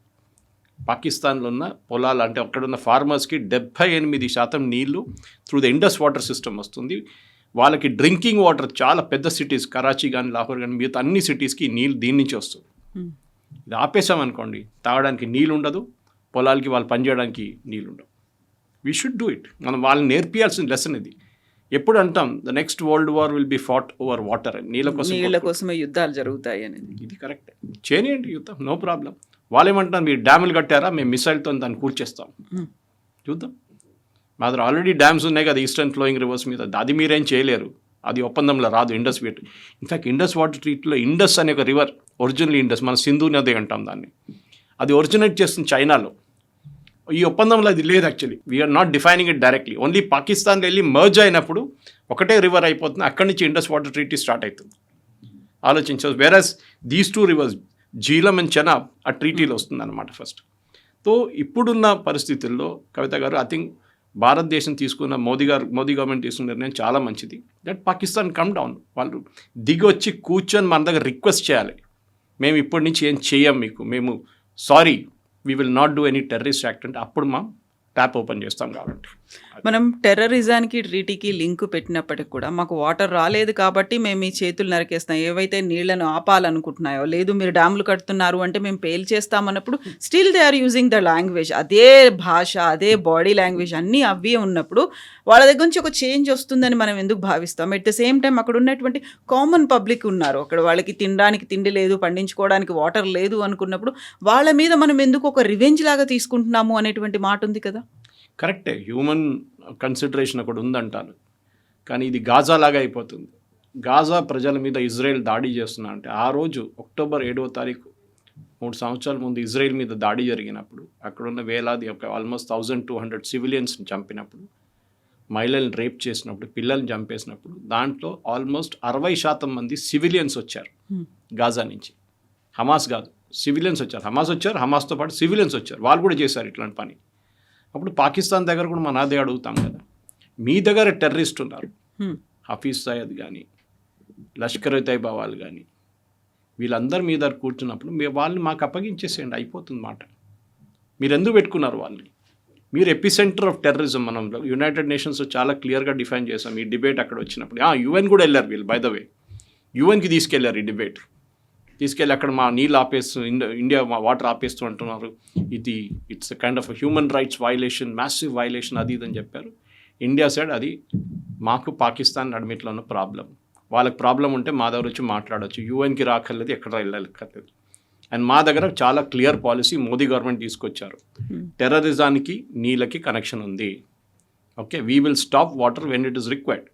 పాకిస్తాన్లో ఉన్న పొలాలు అంటే అక్కడున్న ఫార్మర్స్కి 78% నీళ్లు through the Indus water system వస్తుంది. వాళ్ళకి డ్రింకింగ్ వాటర్ చాలా పెద్ద సిటీస్ కరాచీ కానీ లాహోర్ కానీ మిగతా అన్ని సిటీస్కి నీళ్ళు దీని నుంచి వస్తుంది. ఇది ఆపేసామనుకోండి, తాగడానికి నీళ్ళు ఉండదు, పొలాలకి వాళ్ళు పనిచేయడానికి నీళ్ళు ఉండవు. We should do it. మనం వాళ్ళని నేర్పియాల్సిన లెసన్ ఇది. ఎప్పుడు అంటాం the next world war will be fought over water, నీళ్ళ కోసమే యుద్ధాలు జరుగుతాయి అనేది. ఇది కరెక్ట్, చేయనియండి యుద్ధం, నో ప్రాబ్లం. వాళ్ళు ఏమంటున్నారు, మీరు డ్యాములు కట్టారా, మేము మిసైల్తో దాన్ని కూర్చేస్తాం, చూద్దాం. మా దగ్గర ఆల్రెడీ డ్యామ్స్ ఉన్నాయి కదా ఈస్టర్న్ ఫ్లోయింగ్ రివర్స్ మీద, అది మీరేం చేయలేరు, అది ఒప్పందంలో రాదు. ఇండస్ వీట్ ఇన్ఫ్యాక్ట్ ఇండస్ వాటర్ ట్రీట్లో ఇండస్ అనే ఒక రివర్ ఒరిజినల్ ఇండస్, మన సింధు నది అంటాం దాన్ని, అది ఒరిజినేట్ చేస్తుంది చైనాలో. ఈ ఒప్పందంలో అది లేదు actually. We are not defining it directly. Only పాకిస్తాన్లో వెళ్ళి మర్జ్ అయినప్పుడు ఒకటే రివర్ అయిపోతుంది, అక్కడి నుంచి ఇండస్ వాటర్ ట్రీటీ స్టార్ట్ అవుతుంది. ఆలోచించవచ్చు. Whereas these two rivers Jhelum and Chenab ఆ ట్రీటీలో వస్తుంది అనమాట ఫస్ట్. సో ఇప్పుడున్న పరిస్థితుల్లో కవిత గారు ఐ థింక్ భారతదేశం తీసుకున్న మోదీ గవర్నమెంట్ తీసుకున్న నిర్ణయం చాలా మంచిది. దట్ పాకిస్తాన్ కమ్ డౌన్, వాళ్ళు దిగి వచ్చి కూర్చొని మన దగ్గర రిక్వెస్ట్ చేయాలి, మేము ఇప్పటి నుంచి ఏం చేయం మీకు, మేము sorry we will not do any terrorist act అంటే అప్పుడు మనం ట్యాప్ ఓపెన్ చేస్తాం. కాబట్టి మనం టెర్రరిజానికి ట్రీటీకి లింక్ పెట్టినప్పటికి కూడా మాకు వాటర్ రాలేదు కాబట్టి మేము మీ చేతులు నరికేస్తాం, ఏవైతే నీళ్లను ఆపాలనుకుంటున్నాయో, లేదు మీరు డ్యాములు కడుతున్నారు అంటే మేము పేల్ చేస్తామన్నప్పుడు still they are using the language, అదే భాష, అదే బాడీ లాంగ్వేజ్ అన్నీ అవే ఉన్నప్పుడు వాళ్ళ దగ్గర నుంచి ఒక చేంజ్ వస్తుందని మనం ఎందుకు భావిస్తాం? ఎట్ ద సేమ్ టైం అక్కడ ఉన్నటువంటి కామన్ పబ్లిక్ ఉన్నారు, అక్కడ వాళ్ళకి తినడానికి తిండి లేదు, పండించుకోవడానికి వాటర్ లేదు అనుకున్నప్పుడు వాళ్ళ మీద మనం ఎందుకు ఒక రివెంజ్ లాగా తీసుకుంటున్నాము అనేటువంటి మాట ఉంది కదా. కరెక్టే, హ్యూమన్ కన్సిడరేషన్ అక్కడ ఉందంటాను. కానీ ఇది గాజా లాగా అయిపోతుంది. గాజా ప్రజల మీద ఇజ్రాయెల్ దాడి చేస్తున్నా అంటే ఆ రోజు అక్టోబర్ 7వ తారీఖు 3 సంవత్సరాల ముందు ఇజ్రాయెల్ మీద దాడి జరిగినప్పుడు అక్కడున్న వేలాది ఆల్మోస్ట్ 1200 సివిలియన్స్ని చంపినప్పుడు, మహిళలను రేప్ చేసినప్పుడు, పిల్లల్ని చంపేసినప్పుడు దాంట్లో ఆల్మోస్ట్ 60% మంది సివిలియన్స్ వచ్చారు గాజా నుంచి. హమాస్ కాదు, సివిలియన్స్ వచ్చారు. హమాస్తో పాటు సివిలియన్స్ వచ్చారు, వాళ్ళు కూడా చేశారు ఇట్లాంటి పని. అప్పుడు పాకిస్తాన్ దగ్గర కూడా మనం అదే అడుగుతాం కదా, మీ దగ్గర టెర్రరిస్ట్ ఉన్నారు, హఫీజ్ సయద్ కానీ లష్కర్ తైబా వాళ్ళు కానీ వీళ్ళందరూ మీ దగ్గర కూర్చున్నప్పుడు వాళ్ళని మాకు అప్పగించేసేయండి, అయిపోతుంది మాట. మీరు ఎందుకు పెట్టుకున్నారు వాళ్ళని? మీరు ఎపిసెంటర్ ఆఫ్ టెర్రరిజం. మనం యునైటెడ్ నేషన్స్ చాలా క్లియర్గా డిఫైన్ చేసాం ఈ డిబేట్ అక్కడ వచ్చినప్పుడు. యుఎన్ కూడా వెళ్ళారు వీళ్ళు, బై ద వే యుఎన్కి తీసుకెళ్లారు ఈ డిబేట్, తీసుకెళ్ళి అక్కడ మా నీళ్ళు ఆపేస్తూ ఇండియా మా వాటర్ ఆపేస్తూ అంటున్నారు, ఇది it's kind of human rights violation, massive violation, అది ఇదని చెప్పారు. ఇండియా సైడ్ అది మాకు పాకిస్తాన్ నడిమిట్లో ఉన్న ప్రాబ్లం, వాళ్ళకి ప్రాబ్లం ఉంటే మా దగ్గర వచ్చి మాట్లాడవచ్చు, యూఎన్కి రాకర్లేదు, ఎక్కడ వెళ్ళక్కర్లేదు. అండ్ మా దగ్గర చాలా క్లియర్ పాలసీ మోదీ గవర్నమెంట్ తీసుకొచ్చారు, టెర్రరిజానికి నీళ్ళకి కనెక్షన్ ఉంది, okay, we will stop water when it is required.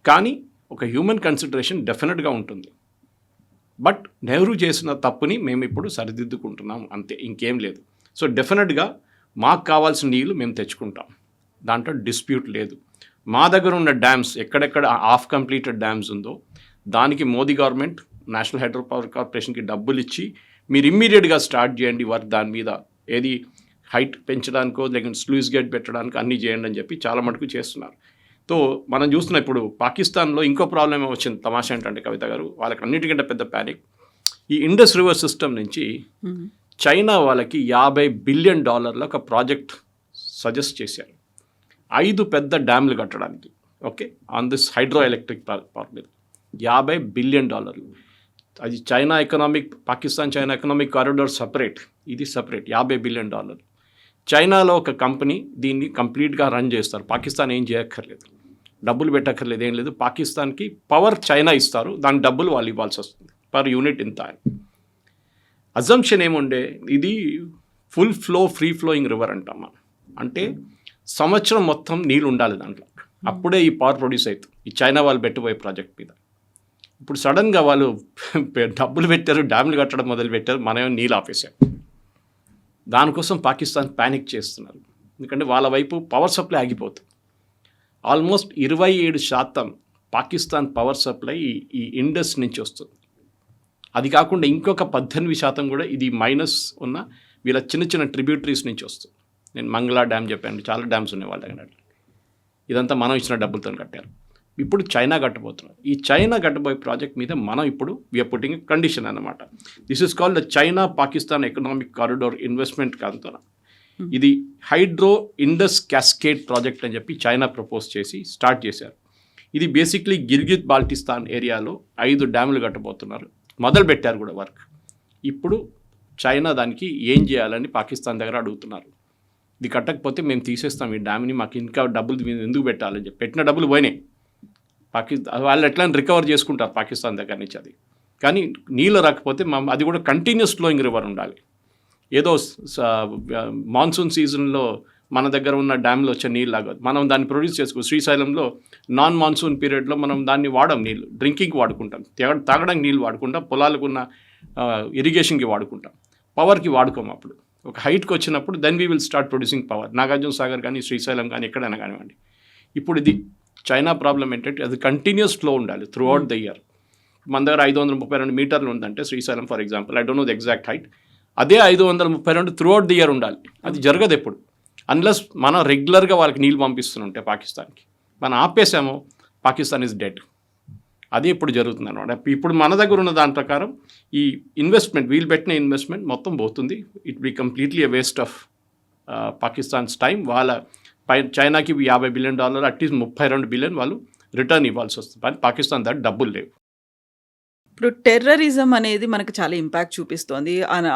కానీ ఒక హ్యూమన్ కన్సిడరేషన్ డెఫినెట్గా ఉంటుంది. బట్ నెహ్రూ చేసిన తప్పుని మేము ఇప్పుడు సరిదిద్దుకుంటున్నాం, అంతే, ఇంకేం లేదు. సో డెఫినెట్గా మాకు కావాల్సిన నీళ్ళు మేము తెచ్చుకుంటాం, దాంట్లో డిస్ప్యూట్ లేదు. మా దగ్గర ఉన్న డ్యామ్స్ ఎక్కడెక్కడ హాఫ్ కంప్లీటెడ్ డ్యామ్స్ ఉందో దానికి Modi government national hydro power కార్పొరేషన్కి డబ్బులు ఇచ్చి మీరు ఇమ్మీడియట్గా స్టార్ట్ చేయండి వర్క్, దాని మీద ఏది హైట్ పెంచడానికో లేకపోతే స్లూయిస్ గేట్ పెట్టడానికి అన్నీ చేయండి అని చెప్పి చాలా మటుకు చేస్తున్నారు. సో మనం చూస్తున్నాం ఇప్పుడు పాకిస్తాన్లో ఇంకో ప్రాబ్లం వచ్చింది. తమాషా ఏంటంటే కవిత గారు, వాళ్ళకి అన్నిటికంటే పెద్ద ప్యానిక్, ఈ ఇండస్ రివర్ సిస్టమ్ నుంచి చైనా వాళ్ళకి $50 బిలియన్ ఒక ప్రాజెక్ట్ సజెస్ట్ చేశారు, 5 పెద్ద డ్యామ్లు కట్టడానికి, okay, on this hydro electric power మీద $50 బిలియన్. అది China economic, Pakistan China economic corridor separate, ఇది సపరేట్, $50 బిలియన్. చైనాలో ఒక కంపెనీ దీన్ని కంప్లీట్గా రన్ చేస్తారు, పాకిస్తాన్ ఏం చేయక్కర్లేదు, డబ్బులు పెట్టక్కర్లేదు, ఏం లేదు. పాకిస్తాన్కి పవర్ చైనా ఇస్తారు, దాని డబ్బులు వాళ్ళు ఇవ్వాల్సి వస్తుంది, పర్ యూనిట్ ఇంత. అజంప్షన్ ఏముండే, ఇది full flow free flowing river అంటాం మనం. అంటే సంవత్సరం మొత్తం నీళ్ళు ఉండాలి దాంట్లో, అప్పుడే ఈ పవర్ ప్రొడ్యూస్ అవుతుంది. ఈ చైనా వాళ్ళు పెట్టబోయే ప్రాజెక్ట్ మీద ఇప్పుడు సడన్గా వాళ్ళు డబ్బులు పెట్టారు, డ్యాములు కట్టడం మొదలు పెట్టారు, మనమేమో నీళ్ళు ఆపేశారు. దానికోసం పాకిస్తాన్ ప్యానిక్ చేస్తున్నారు, ఎందుకంటే వాళ్ళ వైపు పవర్ సప్లై ఆగిపోతుంది. ఆల్మోస్ట్ 27% పాకిస్తాన్ పవర్ సప్లై ఈ ఇండస్ నుంచి వస్తుంది. అది కాకుండా ఇంకొక 18% కూడా ఇది మైనస్ ఉన్న వీళ్ళ చిన్న చిన్న ట్రిబ్యూటరీస్ నుంచి వస్తుంది. నేను మంగళా డ్యామ్ చెప్పాను, చాలా డ్యామ్స్ ఉన్నాయి వాళ్ళ దగ్గర. ఇదంతా మనం ఇచ్చిన డబ్బులతో కట్టారు. ఇప్పుడు చైనా కట్టబోతున్నారు. ఈ చైనా కట్టబోయే ప్రాజెక్ట్ మీద మనం ఇప్పుడు వీఆర్ పుట్టింగ్ కండిషన్ అన్నమాట. This is called the China Pakistan economic corridor investment కాంతోనా. ఇది హైడ్రో ఇండస్ క్యాస్కేడ్ ప్రాజెక్ట్ అని చెప్పి చైనా ప్రపోజ్ చేసి స్టార్ట్ చేశారు. ఇది బేసిక్లీ గిల్గిత్ బాల్టిస్తాన్ ఏరియాలో 5 డ్యాములు కట్టబోతున్నారు, మొదలు పెట్టారు కూడా వర్క్. ఇప్పుడు చైనా దానికి ఏం చేయాలని పాకిస్తాన్ దగ్గర అడుగుతున్నారు. ఇది కట్టకపోతే మేము తీసేస్తాం ఈ డ్యామ్ని, మాకు ఇంకా డబ్బులు ఎందుకు పెట్టాలని చెప్పి. పెట్టిన డబ్బులు పోయినాయి. వాళ్ళు ఎట్లా రికవర్ చేసుకుంటారు పాకిస్తాన్ దగ్గర నుంచి అది. కానీ నీళ్ళు రాకపోతే అది కూడా కంటిన్యూస్ ఫ్లోయింగ్ రివర్ ఉండాలి. ఏదో మాన్సూన్ సీజన్లో మన దగ్గర ఉన్న డ్యామ్లో వచ్చే నీళ్ళు లాగా మనం దాన్ని ప్రొడ్యూస్ చేసుకో. శ్రీశైలంలో నాన్ మాన్సూన్ పీరియడ్లో మనం దాన్ని వాడం, నీళ్ళు డ్రింకింగ్కి వాడుకుంటాం, తాగడానికి నీళ్ళు వాడుకుంటాం, పొలాలకు ఉన్న ఇరిగేషన్కి వాడుకుంటాం, పవర్కి వాడుకోం. అప్పుడు ఒక హైట్కి వచ్చినప్పుడు then we will start producing power. Nagarjuna Sagar కానీ శ్రీశైలం కానీ ఎక్కడైనా కానివ్వండి. ఇప్పుడు ఇది చైనా ప్రాబ్లం ఏంటంటే అది కంటిన్యూస్ ఫ్లో ఉండాలి త్రూ అవుట్ ద ఇయర్. మన దగ్గర 532 మీటర్లు ఉందంటే Srisailam for example, I don't know the exact height, అదే 532 త్రూ అవుట్ ది ఇయర్ ఉండాలి. అది జరగదు ఎప్పుడు, అన్లెస్ మనం రెగ్యులర్గా వాళ్ళకి నీళ్ళు పంపిస్తుంటే పాకిస్తాన్కి. మనం ఆపేసామో పాకిస్తాన్ ఈజ్ డెడ్. అది ఇప్పుడు జరుగుతుంది అనమాట. ఇప్పుడు మన దగ్గర ఉన్న దాని ప్రకారం ఈ ఇన్వెస్ట్మెంట్, వీళ్ళు పెట్టిన ఇన్వెస్ట్మెంట్ మొత్తం పోతుంది. It be completely a waste of Pakistan's time. వాళ్ళ చైనాకి $50 బిలియన్, అట్లీస్ట్ 32 బిలియన్ వాళ్ళు రిటర్న్ ఇవ్వాల్సి వస్తుంది. కానీ పాకిస్తాన్ దగ్గర డబ్బులు లేవు. ఇప్పుడు టెర్రరిజం అనేది మనకు చాలా ఇంపాక్ట్ చూపిస్తోంది.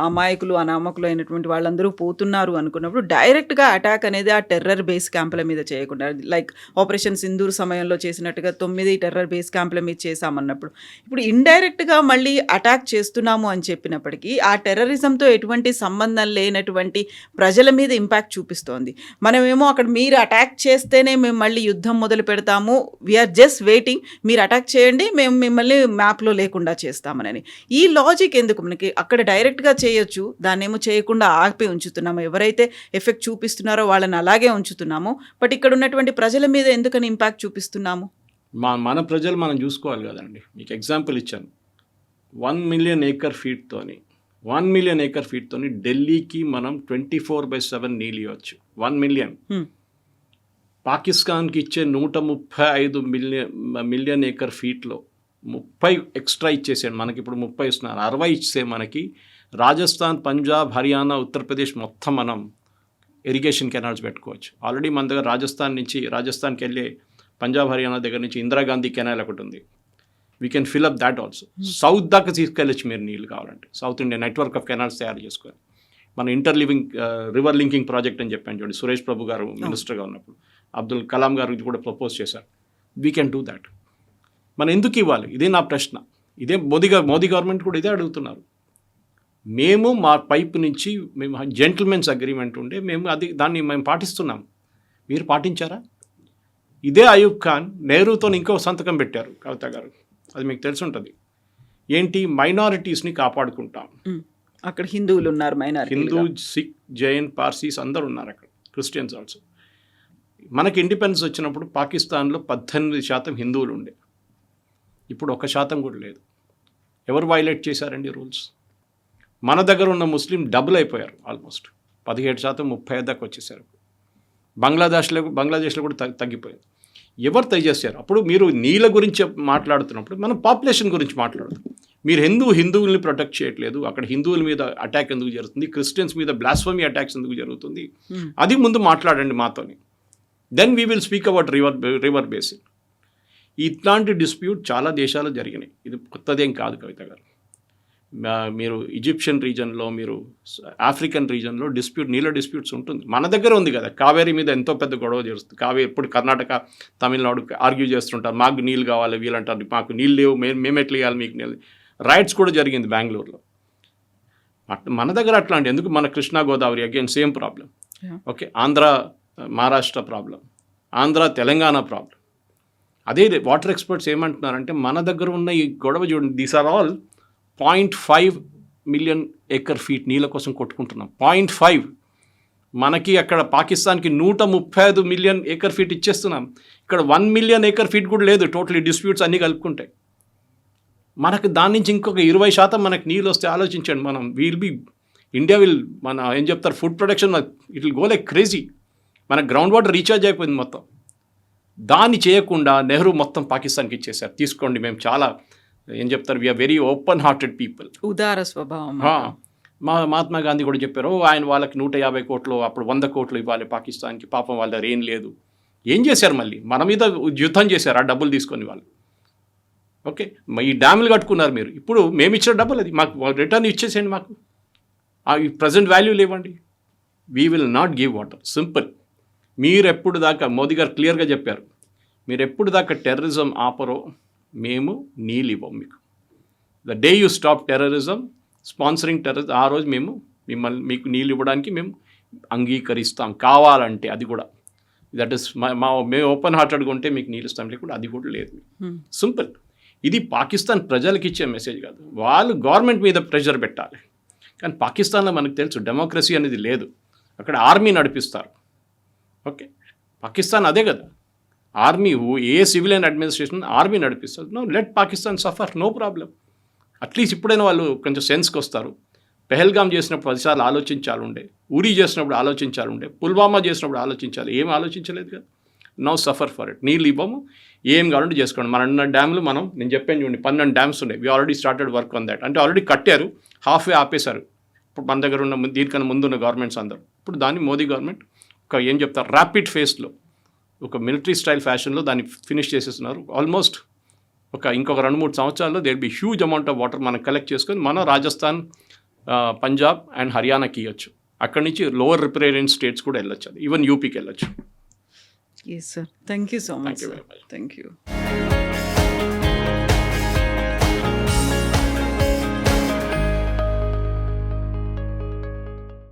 అమాయకులు అనామకులు అయినటువంటి వాళ్ళందరూ పోతున్నారు అనుకున్నప్పుడు డైరెక్ట్గా అటాక్ అనేది ఆ టెర్రర్ బేస్ క్యాంపుల మీద చేయకుండా, లైక్ ఆపరేషన్ సింధూర్ సమయంలో చేసినట్టుగా 9 టెర్రర్ బేస్ క్యాంపుల మీద చేశామన్నప్పుడు ఇప్పుడు ఇండైరెక్ట్గా మళ్ళీ అటాక్ చేస్తున్నాము అని చెప్పినప్పటికీ ఆ టెర్రరిజంతో ఎటువంటి సంబంధం లేనటువంటి ప్రజల మీద ఇంపాక్ట్ చూపిస్తోంది. మనమేమో అక్కడ మీరు అటాక్ చేస్తేనే మేము మళ్ళీ యుద్ధం మొదలు పెడతాము, వీఆర్ జస్ట్ వెయిటింగ్, మీరు అటాక్ చేయండి మేము మిమ్మల్ని మ్యాప్లో లేకుండా చేస్తామని. ఈ లాజిక్ ఎందుకు? మనకి అక్కడ డైరెక్ట్గా చేయొచ్చు, దాన్నేమో చేయకుండా ఆపి ఉంచుతున్నాము. ఎవరైతే ఎఫెక్ట్ చూపిస్తున్నారో వాళ్ళని అలాగే ఉంచుతున్నాము. బట్ ఇక్కడ ఉన్నటువంటి ప్రజల మీద ఎందుకని ఇంపాక్ట్ చూపిస్తున్నాము? మన ప్రజలు మనం చూసుకోవాలి కదండి. మీకు ఎగ్జాంపుల్ ఇచ్చాను, 1 మిలియన్ ఏకర్ ఫీట్తోని 1 మిలియన్ ఏకర్ ఫీట్తోని ఢిల్లీకి మనం 24/7 నీళ్ళు ఇవ్వచ్చు. 1 మిలియన్. పాకిస్తాన్కి ఇచ్చే 135 మిలియన్ ఏకర్ ఫీట్లో 30 ఎక్స్ట్రా ఇచ్చేసాడు. మనకి ఇప్పుడు 30 ఇస్తున్నారు, 60 ఇచ్చే మనకి రాజస్థాన్, పంజాబ్, హర్యానా, ఉత్తరప్రదేశ్ మొత్తం మనం ఇరిగేషన్ కెనాల్స్ పెట్టుకోవచ్చు. ఆల్రెడీ మన దగ్గర రాజస్థాన్కి వెళ్ళే పంజాబ్, హర్యానా దగ్గర నుంచి ఇందిరాగాంధీ కెనాల్ ఒకటి ఉంది. We can fill up that also. South దాకా తీసుకెళ్ళచ్చు మీరు నీళ్ళు కావాలంటే. South India network of canals తయారు చేసుకొని మన రివర్ లింకింగ్ ప్రాజెక్ట్ అని చెప్పాను చూడండి, సురేష్ ప్రభు గారు మినిస్టర్గా ఉన్నప్పుడు అబ్దుల్ కలాం గారు కూడా ప్రపోజ్ చేశారు. We can do that. మనం ఎందుకు ఇవ్వాలి? ఇదే నా ప్రశ్న. ఇదే మోదీ గవర్నమెంట్ కూడా ఇదే అడుగుతున్నారు. మేము మా పైపు నుంచి మేము జెంటిల్మెన్స్ అగ్రిమెంట్ ఉండే దాన్ని మేము పాటిస్తున్నాం, మీరు పాటించారా? ఇదే అయూబ్ ఖాన్ నెహ్రూతో ఇంకో సంతకం పెట్టారు కవిత గారు, అది మీకు తెలిసి ఉంటుంది. ఏంటి? మైనారిటీస్ని కాపాడుకుంటాం. అక్కడ హిందువులు ఉన్నారు, హిందూ, సిక్, జైన్, పార్సీస్ అందరు ఉన్నారు అక్కడ, క్రిస్టియన్స్ ఆల్సో. మనకి ఇండిపెండెన్స్ వచ్చినప్పుడు పాకిస్తాన్లో 18% హిందువులు ఉండే, ఇప్పుడు 1% కూడా లేదు. ఎవరు వైలేట్ చేశారండి రూల్స్? మన దగ్గర ఉన్న ముస్లిం డబుల్ అయిపోయారు, ఆల్మోస్ట్ 17%, 30% దాకా వచ్చేసారు. బంగ్లాదేశ్లో కూడా తగ్గిపోయింది. ఎవరు చేశారు? అప్పుడు మీరు నీళ్ళ గురించి మాట్లాడుతున్నప్పుడు మనం పాపులేషన్ గురించి మాట్లాడుతాం. మీరు హిందువుల్ని ప్రొటెక్ట్ చేయట్లేదు, అక్కడ హిందువుల మీద అటాక్ ఎందుకు జరుగుతుంది, క్రిస్టియన్స్ మీద బ్లాస్ఫమీ అటాక్స్ ఎందుకు జరుగుతుంది, అది ముందు మాట్లాడండి మాతోని. Then we will speak about river basin. ఇట్లాంటి డిస్ప్యూట్ చాలా దేశాలు జరిగినాయి, ఇది కొత్తదేం కాదు కవిత గారు. మీరు ఈజిప్షియన్ రీజన్లో, మీరు ఆఫ్రికన్ రీజన్లో నీళ్ళ డిస్ప్యూట్స్ ఉంటుంది. మన దగ్గర ఉంది కదా, కావేరీ మీద ఎంతో పెద్ద గొడవ జరుగుతుంది. ఎప్పుడు కర్ణాటక, తమిళనాడు ఆర్గ్యూ చేస్తుంటారు, మాకు నీళ్ళు కావాలి, వీళ్ళంటారు మాకు నీళ్ళు లేవు, మేము ఎట్లా ఇవ్వాలి మీకు నీళ్ళు. రైట్స్ కూడా జరిగింది బెంగళూరులో. మన దగ్గర అట్లాంటి ఎందుకు, మన Krishna Godavari again same problem. Yeah. Okay, Andhra Maharashtra problem, Andhra Telangana problem. అదే వాటర్ ఎక్స్పర్ట్స్ ఏమంటున్నారంటే మన దగ్గర ఉన్న ఈ గొడవ చూడండి, these are all 0.5 million acre feet నీళ్ళ కోసం కొట్టుకుంటున్నాం. 0.5. మనకి అక్కడ పాకిస్తాన్కి 135 మిలియన్ ఏకర్ ఫీట్ ఇచ్చేస్తున్నాం. ఇక్కడ 1 మిలియన్ ఏకర్ ఫీట్ కూడా లేదు, టోటలీ డిస్ప్యూట్స్ అన్నీ కలుపుకుంటాయి. మనకు దాని నుంచి ఇంకొక 20% మనకు నీళ్ళు వస్తే ఆలోచించండి, మనం ఇండియా మన ఏం చెప్తారు, food production it will go like crazy. మన గ్రౌండ్ వాటర్ రీఛార్జ్ అయిపోయింది మొత్తం. దాన్ని చేయకుండా నెహ్రూ మొత్తం పాకిస్తాన్కి ఇచ్చేసారు. తీసుకోండి, మేము చాలా ఏం చెప్తారు, we are very open hearted people, ఉదార స్వభావం. మహాత్మా గాంధీ కూడా చెప్పారు, ఆయన వాళ్ళకి 150 కోట్లు అప్పుడు 100 కోట్లు ఇవ్వాలి పాకిస్తాన్కి, పాపం వాళ్ళ దగ్గర ఏం లేదు. ఏం చేశారు, మళ్ళీ మన మీద యుద్ధం చేశారు ఆ డబ్బులు తీసుకొని వాళ్ళు. ఓకే, ఈ డ్యాములు కట్టుకున్నారు మీరు, ఇప్పుడు మేము ఇచ్చిన డబ్బులు అది మాకు రిటర్న్ ఇచ్చేసేయండి, మాకు ఈ ప్రజెంట్ వాల్యూ లేవండి. We will not give water, simple. మీరు ఎప్పుడు దాకా, మోదీ గారు క్లియర్గా చెప్పారు, మీరు ఎప్పుడు దాకా టెర్రరిజం ఆపరో మేము నీళ్ళు ఇవ్వం మీకు. The day you stop terrorism, sponsoring terrorism, ఆ రోజు మేము మీకు నీళ్ళు ఇవ్వడానికి మేము అంగీకరిస్తాం, కావాలంటే. అది కూడా దట్ ఈస్ మేము ఓపెన్ హార్టెడ్గా ఉంటే మీకు నీళ్ళు ఇస్తాం, లేకుండా అది కూడా లేదు. సింపుల్. ఇది పాకిస్తాన్ ప్రజలకు ఇచ్చే మెసేజ్ కాదు, వాళ్ళు గవర్నమెంట్ మీద ప్రెషర్ పెట్టాలి. కానీ పాకిస్తాన్లో మనకు తెలుసు డెమోక్రసీ అనేది లేదు, అక్కడ ఆర్మీ నడిపిస్తారు. ఓకే, పాకిస్తాన్ అదే కదా, army, a civilian administration army నడిపిస్తారు. No, let Pakistan suffer, no problem. At least ఇప్పుడైనా వాళ్ళు కొంచెం సెన్స్కి వస్తారు. పెహల్గాం చేసినప్పుడు 10 సార్లు ఆలోచించాలి, ఉరీ చేసినప్పుడు ఆలోచించాలి, పుల్వామా చేసినప్పుడు ఆలోచించాలి, ఏం ఆలోచించలేదు కదా. No suffer for it. నీళ్ళు ఇవ్వము, ఏం కావాలంటే చేసుకోండి. మన డ్యామ్లు నేను చెప్పాను చూడండి, 12 డ్యామ్స్ ఉన్నాయి. We already started work on that. అంటే ఆల్రెడీ కట్టారు, హాఫ్ వే ఆపేశారు. ఇప్పుడు మన దగ్గర ఉన్న దీనికన్నా ముందున్న గవర్నమెంట్స్ అందరూ. ఇప్పుడు దాన్ని మోదీ గవర్నమెంట్ ఒక ఏం చెప్తారు, ర్యాపిడ్ ఫేస్లో, ఒక మిలిటరీ స్టైల్ ఫ్యాషన్లో దాన్ని ఫినిష్ చేసేస్తున్నారు. ఆల్మోస్ట్ ఇంకొక 2-3 సంవత్సరాల్లో there be huge amount of water మనం కలెక్ట్ చేసుకొని మనం రాజస్థాన్, పంజాబ్ అండ్ హర్యానాకి ఇవ్వచ్చు. అక్కడి నుంచి లోవర్ రిప్రేరియన్ స్టేట్స్ కూడా వెళ్ళొచ్చు, ఈవెన్ యూపీకి వెళ్ళొచ్చు. Yes, sir. Thank you so much. Thank you very much. Thank you.